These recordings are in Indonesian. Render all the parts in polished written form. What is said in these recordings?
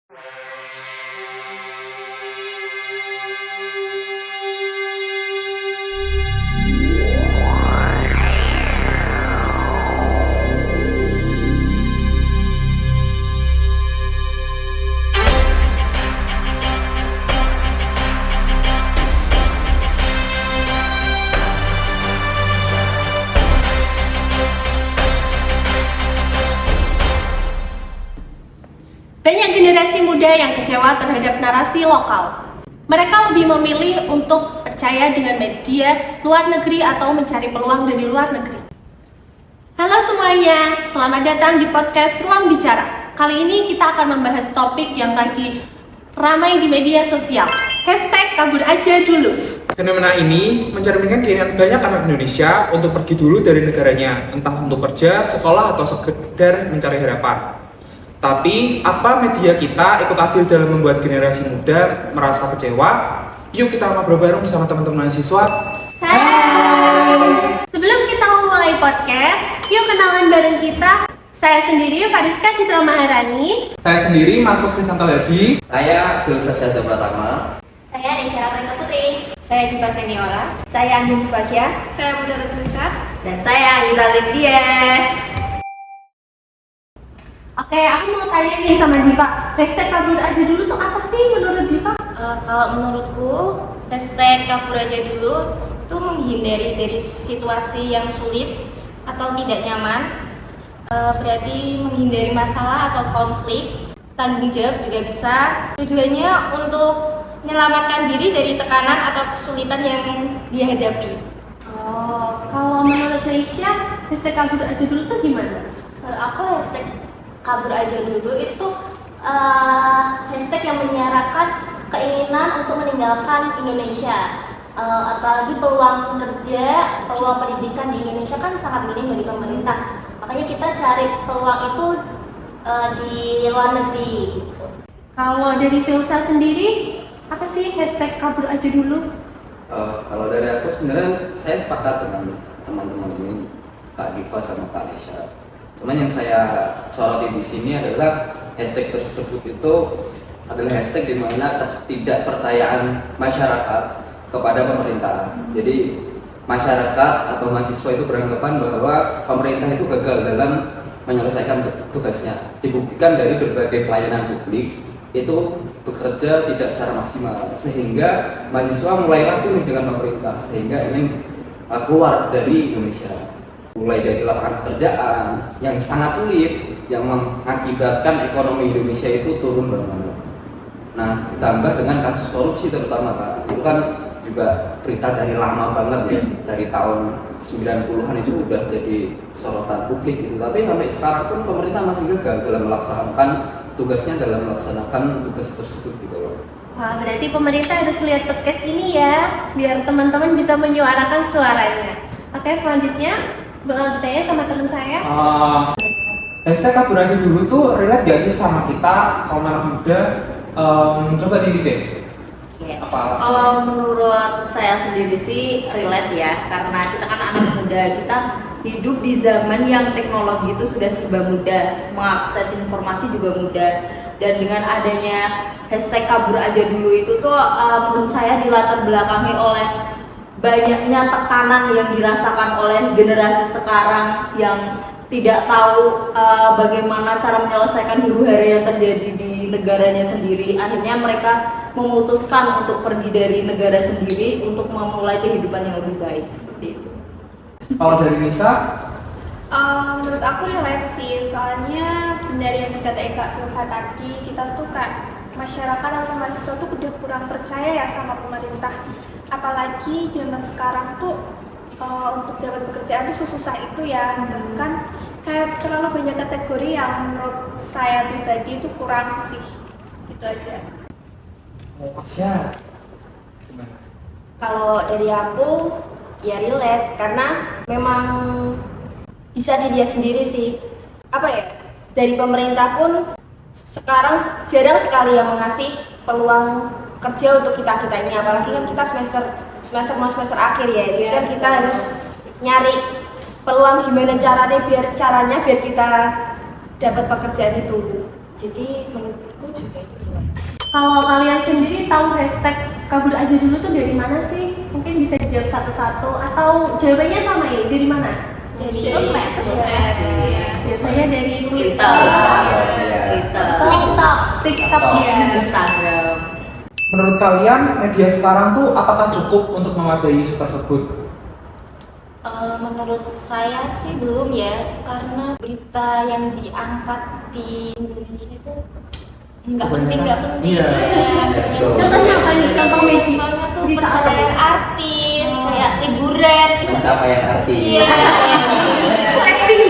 Banyak generasi muda yang kecewa terhadap narasi lokal. Mereka lebih memilih untuk percaya dengan media luar negeri atau mencari peluang dari luar negeri. Halo semuanya, selamat datang di podcast Ruang Bicara. Kali ini kita akan membahas topik yang lagi ramai di media sosial. #kabur aja dulu. Fenomena ini mencerminkan keinginan banyak anak Indonesia untuk pergi dulu dari negaranya, entah untuk kerja, sekolah, atau sekedar mencari harapan. Tapi, apa media kita ikut andil dalam membuat generasi muda merasa kecewa? Yuk kita ngobrol bareng bersama teman-teman mahasiswa. Hai. Sebelum kita memulai podcast, yuk kenalan bareng kita. Saya sendiri Fariska Citra Maharani. Saya sendiri Markus Krisanto Hadi. Saya Filsa Syahda Pratama. Saya Desyara Prima Putri. Saya Diva Seniora. Saya Andin Fasya. Saya Mudara Teresa. Dan saya Anita Lydia. Oke, aku mau tanya nih sama Diva. #kabur aja dulu tuh apa sih menurut Diva? Kalau menurutku, #kabur aja dulu itu menghindari dari situasi yang sulit atau tidak nyaman. Berarti menghindari masalah atau konflik. Tanggung jawab juga bisa. Tujuannya untuk menyelamatkan diri dari tekanan atau kesulitan yang dihadapi. Oh, kalau menurut Leisha, #kabur aja dulu tuh gimana? Kalau aku kabur aja dulu itu hashtag yang menyuarakan keinginan untuk meninggalkan Indonesia. Apalagi peluang kerja, peluang pendidikan di Indonesia kan sangat minim dari pemerintah. Makanya kita cari peluang itu di luar negeri gitu. Kalau dari Filsa sendiri, apa sih #kabur aja dulu? Kalau dari aku sebenarnya saya sepakat dengan teman-teman ini, Kak Diva sama Kak Lisha. Cuman yang saya soroti di sini adalah hashtag tersebut itu adalah hashtag di mana ketidakpercayaan masyarakat kepada pemerintah. Jadi masyarakat atau mahasiswa itu beranggapan bahwa pemerintah itu gagal dalam menyelesaikan tugasnya. Dibuktikan dari berbagai pelayanan publik itu bekerja tidak secara maksimal, sehingga mahasiswa mulai ragu dengan pemerintah sehingga ingin keluar dari Indonesia. Mulai dari lapangan pekerjaan yang sangat sulit yang mengakibatkan ekonomi Indonesia itu turun banget. Nah, ditambah dengan kasus korupsi terutama Kak. Itu kan juga berita dari lama banget ya, dari tahun 90-an itu udah jadi sorotan publik gitu. Tapi sampai sekarang pun pemerintah masih gagal dalam melaksanakan tugasnya dalam melaksanakan tugas tersebut gitu loh. Wah, berarti pemerintah harus lihat podcast ini ya, biar teman-teman bisa menyuarakan suaranya. Oke, selanjutnya bertanya sama teman saya. #kabur aja dulu tuh relate gak sih sama kita kaum anak muda? Coba deh. Apa alasannya? Kalau menurut saya sendiri sih relate ya, karena kita kan anak muda, kita hidup di zaman yang teknologi itu sudah serba mudah, mengakses informasi juga mudah, dan dengan adanya #kabur aja dulu itu tuh menurut saya dilatar belakangi oleh banyaknya tekanan yang dirasakan oleh generasi sekarang yang tidak tahu bagaimana cara menyelesaikan huru-hara yang terjadi di negaranya sendiri. Akhirnya mereka memutuskan untuk pergi dari negara sendiri untuk memulai kehidupan yang lebih baik, seperti itu. Kalau dari Nisa? Menurut aku relate sih, soalnya dari yang dikata Eka Filsa tadi, kita tuh kayak masyarakat atau mahasiswa tuh udah kurang percaya ya sama pemerintah. Apalagi zaman sekarang tuh untuk dapat pekerjaan tuh sesusah itu ya, bahkan kayak terlalu banyak kategori yang menurut saya pribadi itu kurang sih. Itu aja. Tasya, gimana? Kalau dari aku ya relate karena memang bisa dilihat sendiri sih. Apa ya? Dari pemerintah pun sekarang jarang sekali yang mengasih peluang kerja untuk kita ini, apalagi kan kita semester akhir ya, jadi kan kita harus nyari peluang gimana caranya biar kita dapat pekerjaan itu. Jadi menurutku juga itu. Kalau kalian sendiri tahu hashtag kabur aja dulu tuh dari mana sih? Mungkin bisa dijawab satu-satu atau jawabannya sama ini dari mana? Dari Sosmed. Biasanya dari Twitter, Twitter, TikTok ya. Instagram. Menurut kalian media sekarang tuh apakah cukup untuk memadai isu tersebut? Menurut saya sih belum ya, karena berita yang diangkat di Indonesia itu nggak penting. Iya. Betul. Contohnya apa nih? Contoh media. Contohnya tuh Berita apa percaya ya? artis, kayak liburan itu. Pencapaian arti. Iya. Flexing.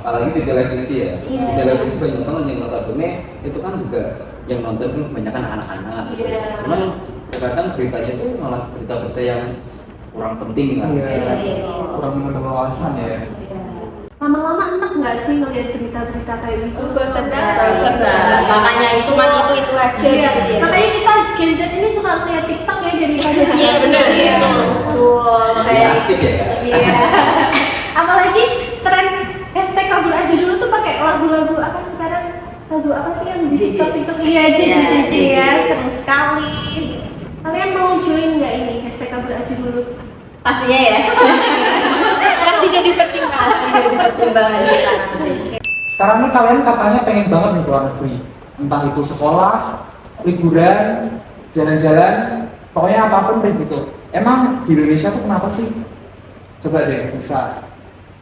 Apalagi di televisi ya. Iya. Di televisi banyak banget yang notabene itu kan juga yang nonton kan kebanyakan anak-anak. Iya. Cuman terkadang beritanya itu malah berita-berita yang kurang penting lah. Iya. Kurang menambah wawasan ya. Lama-lama enak nggak sih ngeliat berita-berita kayak gitu? Bosan Bosan. Makanya itu Cuma itu aja Iya. gitu ya. Makanya kita Gen Z ini suka ngeliat TikTok ya daripada Iya, benar, iya. Betul. Lebih asik ya. Iya. Apalagi tren hashtag kabur aja dulu tuh pakai lagu-lagu apa sekarang? Lagu apa sih yang di TikTok? Iya, JJ ya, seru sekali. Kalian mau join nggak ini hashtag kabur aja dulu? Pastinya ya. Pasti jadi pertimbangan. Jadi pertimbangan kita nanti. Sekarang nih kalian katanya pengen banget nih keluar negeri. Entah itu sekolah, liburan, jalan-jalan, pokoknya apapun deh gitu. Emang di Indonesia tuh kenapa sih? Coba deh, bisa.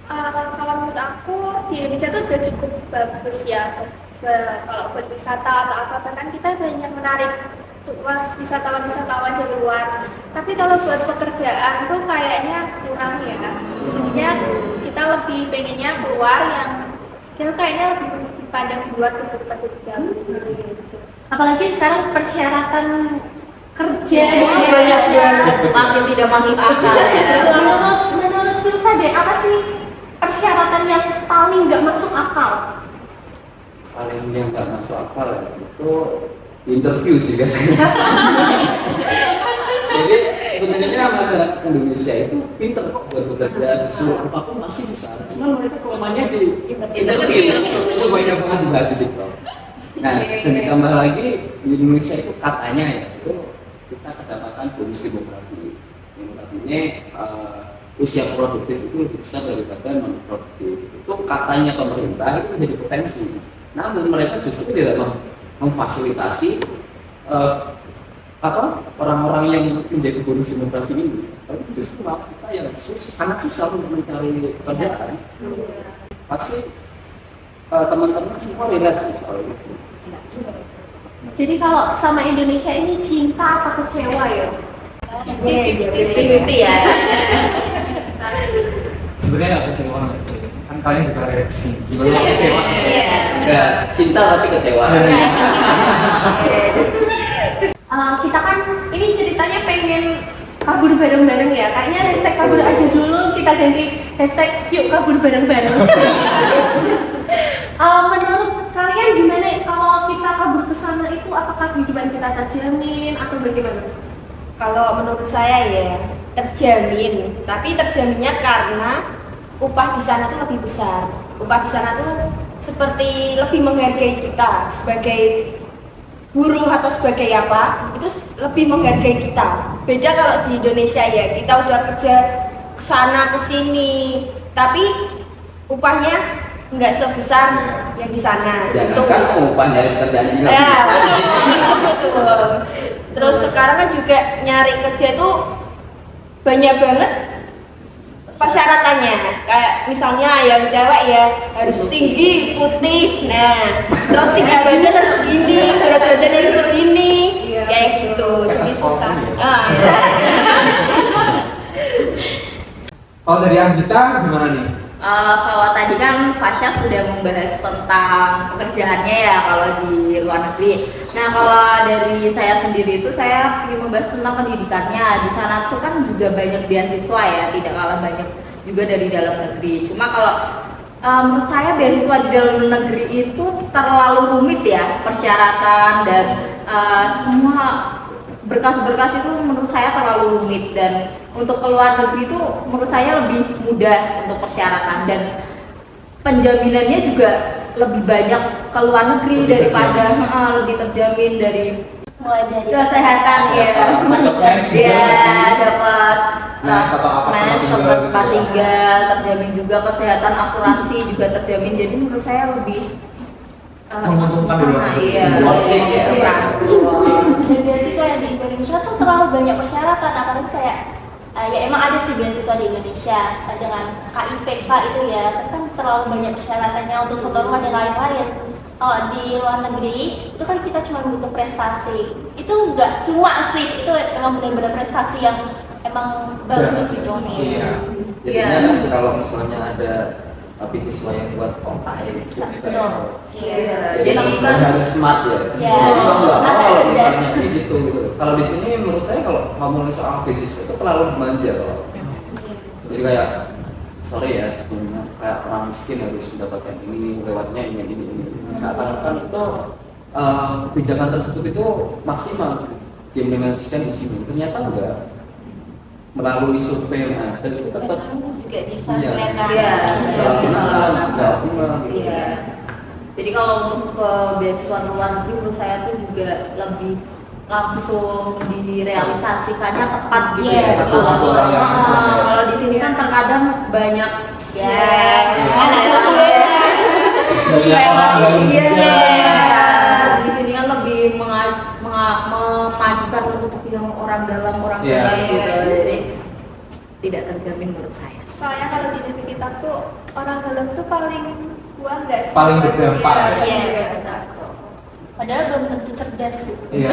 Kalau menurut aku di Indonesia tuh udah cukup bagus ya kalau buat wisata atau apa kan kita banyak menarik wisatawan-wisatawan dari luar. Tapi kalau buat pekerjaan tuh kayaknya kurang ya. Jadinya kita lebih pengennya keluar yang kita kayaknya lebih dipandang luar daripada di dalam negeri gitu. Apalagi sekarang persyaratan kerja banyak banget. Makin tidak masuk akal ya. Menurut Filsa deh, apa sih persyaratan yang paling nggak masuk akal? Paling yang nggak masuk akal ya, itu interview sih biasanya. Jadi sebenarnya masyarakat Indonesia itu pinter kok buat bekerja di seluruh apapun masih bisa. Cuma mereka kelemahannya di interview. Itu banyak banget dibahas di TikTok. Nah, dan ditambah lagi di Indonesia itu katanya ya itu kita kedapatan bonus demografi. Yang artinya usia produktif itu lebih besar daripada non produktif. Itu katanya pemerintah itu menjadi potensi. Namun mereka justru tidak memfasilitasi orang-orang yang menjadi bonus demografi ini. Tapi justru malah kita yang sangat susah untuk mencari pekerjaan. Pasti teman-teman semua relate sih kalau itu. Jadi kalau sama Indonesia ini cinta apa kecewa ya? 50-50 ya. Sebenarnya nggak kecewa nggak sih? Kan kalian juga reaksi. Gimana kecewa? Enggak, cinta tapi kecewa. Kita kan ini ceritanya pengen kabur bareng-bareng ya. Kayaknya hashtag kabur aja dulu, kita ganti hashtag yuk kabur bareng-bareng. Menurut kalian gimana kalau kita kabur ke sana itu apakah kehidupan kita terjamin atau bagaimana? Kalau menurut saya ya terjamin, tapi terjaminnya karena upah di sana tuh lebih besar. Upah di sana tuh seperti lebih menghargai kita sebagai buruh atau sebagai apa, itu lebih menghargai kita. Beda kalau di Indonesia ya, kita udah kerja kesana kesini, tapi upahnya nggak sebesar yang di sana. Jangan kan upah dari pekerjaan ini Ya, lebih besar. betul. Terus sekarang kan juga nyari kerja itu banyak banget persyaratannya. Kayak misalnya yang cewek ya harus tinggi, putih. Nah, terus tinggi badan harus segini, berat badan harus segini. Kayak gitu. Jadi susah. Kalau dari Anggita gimana nih? Kalau tadi kan Fasya sudah membahas tentang pekerjaannya ya kalau di luar negeri. Nah kalau dari saya sendiri itu saya ingin membahas tentang pendidikannya. Di sana tuh kan juga banyak beasiswa ya, tidak kalah banyak juga dari dalam negeri. Cuma kalau menurut saya beasiswa di dalam negeri itu terlalu rumit ya persyaratan dan semua berkas-berkas itu menurut saya terlalu rumit, dan untuk keluar negeri itu menurut saya lebih mudah untuk persyaratan, dan penjaminannya juga lebih banyak ke luar negeri Lebih daripada lebih terjamin dari mulai dari kesehatan ya, dapat Mes atau apa tempat tinggal dapat gitu tempat ya. tinggal, terjamin juga kesehatan, asuransi juga terjamin. Jadi menurut saya lebih Menguntungkan di luar negeri. Iya, Worth it ya. iya. dan beasiswa yang di Indonesia tuh terlalu banyak persyaratan, apalagi kayak ya emang ada sih beasiswa di Indonesia dengan KIPK itu ya, tapi kan terlalu banyak persyaratannya untuk foto rumah dan lain-lain. Kalau di luar negeri itu kan kita cuma butuh prestasi, itu nggak cuma sih, itu emang benar-benar prestasi yang emang bagus gitu nih. Iya. Jadinya kan kalau misalnya ada beasiswa yang buat OKM itu Betul. Iya. jadi Jadi kan kan harus smart ya. Iya, Jadi kalau harus nggak smart, mau kalau ada misalnya kayak gitu gitu. Kalau di sini menurut saya kalau ngomongin soal beasiswa itu terlalu manja loh. Jadi kayak sorry ya sebenarnya kayak orang miskin harus mendapatkan ini lewatnya ini. Misalkan kan itu kebijakan tersebut itu maksimal diimplementasikan di sini. Ternyata enggak, melalui survei yang ada itu tetap juga bisa Iya. kelihatan. Iya. nggak optimal gitu. Iya. Jadi kalau untuk ke beasiswa luar negeri menurut saya tuh juga lebih langsung direalisasikannya tepat gitu Iya, ya. betul, betul, yang maksudnya. Kalau di sini kan terkadang banyak Ya, anak Banyak orang dalam Iya. Di sini kan lebih memajukan untuk yang orang dalam orang Iya. dalam gitu. Jadi tidak terjamin menurut saya. Soalnya kalau di negeri kita tuh orang dalam tuh paling wah nggak sih? Paling berdampak ya. Iya, padahal belum tentu cerdas gitu. Iya.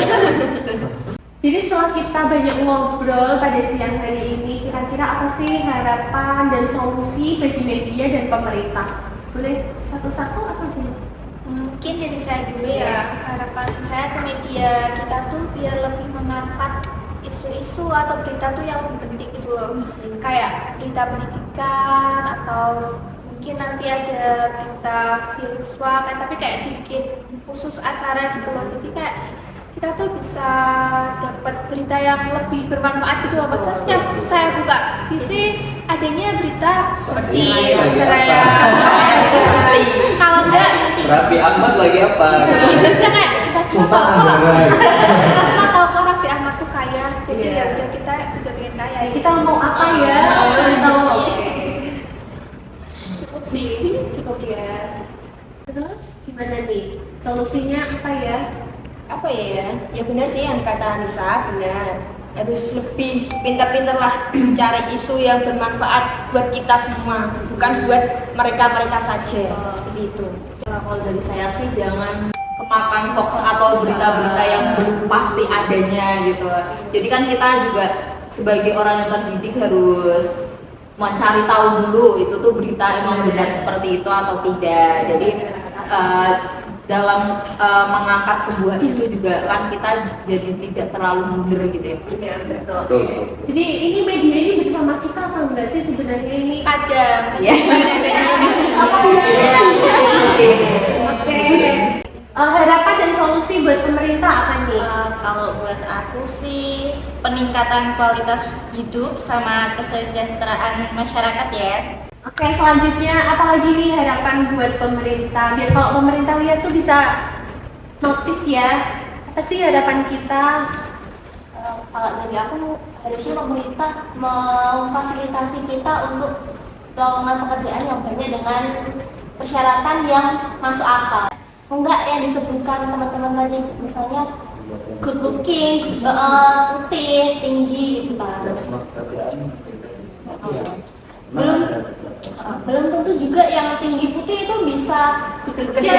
Jadi setelah kita banyak ngobrol pada siang hari ini, kira-kira apa sih harapan dan solusi bagi media dan pemerintah? Boleh satu-satu atau gimana? Mungkin dari saya dulu ya, harapan saya ke media kita tuh biar lebih mengangkat isu-isu atau berita tuh yang lebih penting gitu loh. Kayak berita pendidikan atau mungkin nanti ada berita beasiswa tapi kayak dikit khusus acara gitu loh. Jadi kayak kita tuh bisa dapat berita yang lebih bermanfaat gitu loh. Maksudnya setiap saya buka TV adanya berita Soalnya Mesir, lagi cerai, apa? kalau enggak Raffi Ahmad lagi apa? terusnya kayak kita semua Sumpah tahu kok Andara. kita semua tahu kok Raffi Ahmad tuh kaya, jadi Iya. ya udah kita juga pengen kaya. Kita mau apa ya? Kita tahu. Cukup sih, cukup ya. Terus gimana nih? Solusinya apa ya? Apa ya? Ya benar sih yang kata Anissa, benar. Harus lebih pintar-pintar lah mencari isu yang bermanfaat buat kita semua, bukan buat mereka-mereka saja. Seperti itu. Kalau dari saya sih jangan kemakan hoax atau berita-berita yang belum pasti adanya gitu. Jadi kan kita juga sebagai orang yang terdidik harus mencari tahu dulu itu tuh berita emang benar seperti itu atau tidak. Jadi dalam mengangkat sebuah isu juga kan kita jadi tidak terlalu mundur gitu ya. Iya, betul. Betul. Jadi ini media ini bersama kita apa enggak sih sebenarnya ini? Kadang Iya. Harapan dan solusi buat pemerintah apa nih? Kalau buat aku sih peningkatan kualitas hidup sama kesejahteraan masyarakat ya. Oke, selanjutnya apalagi nih harapan buat pemerintah? Biar kalau pemerintah lihat tuh bisa notice ya. Apa sih harapan kita? Kalau dari aku harusnya pemerintah memfasilitasi kita untuk lowongan pekerjaan yang banyak dengan persyaratan yang masuk akal. Enggak yang disebutkan teman-teman tadi, misalnya good looking, putih, tinggi gitu kan. Semua pekerjaan. Belum belum tentu juga yang tinggi putih itu bisa bekerja.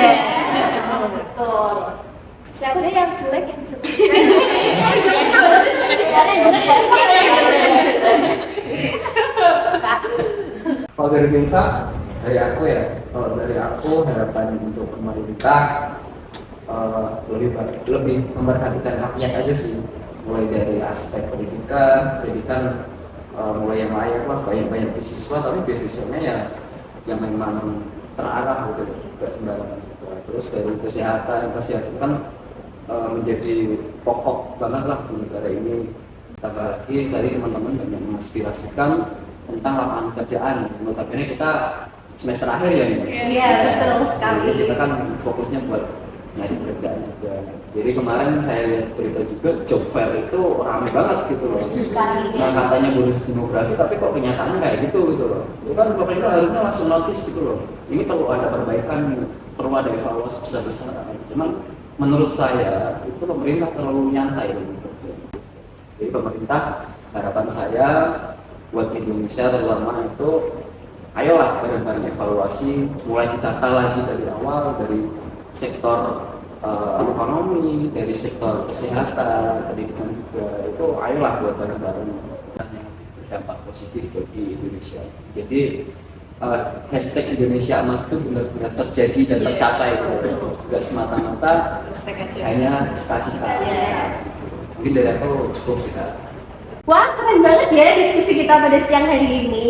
Betul. saja yang jelek yang bisa Kalau dari Binsa, dari aku ya, kalau dari aku harapan untuk pemerintah lebih memperhatikan rakyat aja sih, mulai dari aspek pendidikan mulai yang layak lah, banyak beasiswa, tapi beasiswanya ya yang memang terarah gitu, nggak sembarangan. Terus dari kesehatan kan menjadi pokok banget lah di negara ini. Tambah lagi tadi teman-teman banyak mengaspirasikan tentang lapangan pekerjaan. Notabene kita semester akhir ya nih. Iya, betul sekali. Jadi kita kan fokusnya buat nyari kerjaan juga. Jadi kemarin saya lihat berita juga job fair itu rame banget gitu loh. Sekarang gitu ya. Nah, katanya bonus demografi tapi kok kenyataannya kayak gitu gitu loh. Itu kan pemerintah harusnya langsung notice gitu loh. Ini perlu ada perbaikan, perlu ada evaluasi besar-besaran. Cuman menurut saya itu pemerintah terlalu nyantai dengan kerja. Jadi pemerintah, harapan saya buat Indonesia terutama itu, ayolah bareng-bareng evaluasi, mulai ditata lagi dari awal, dari sektor ekonomi, dari sektor kesehatan, pendidikan juga, itu ayolah buat bareng-bareng yang berdampak positif bagi Indonesia. Jadi hashtag Indonesia Emas itu benar-benar terjadi dan tercapai, nggak semata-mata hanya cita-cita. Mungkin dari aku cukup sih Kak. Wah, keren banget ya diskusi kita pada siang hari ini.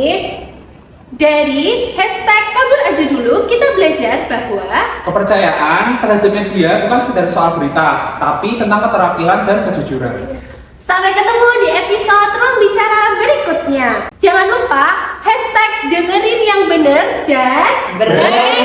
Dari hashtag kabur aja dulu, kita belajar bahwa Kepercayaan terhadap media bukan sekedar soal berita, tapi tentang keterampilan dan kejujuran. sampai ketemu di episode Ruang Bicara berikutnya. Jangan lupa hashtag dengerin yang bener dan Berani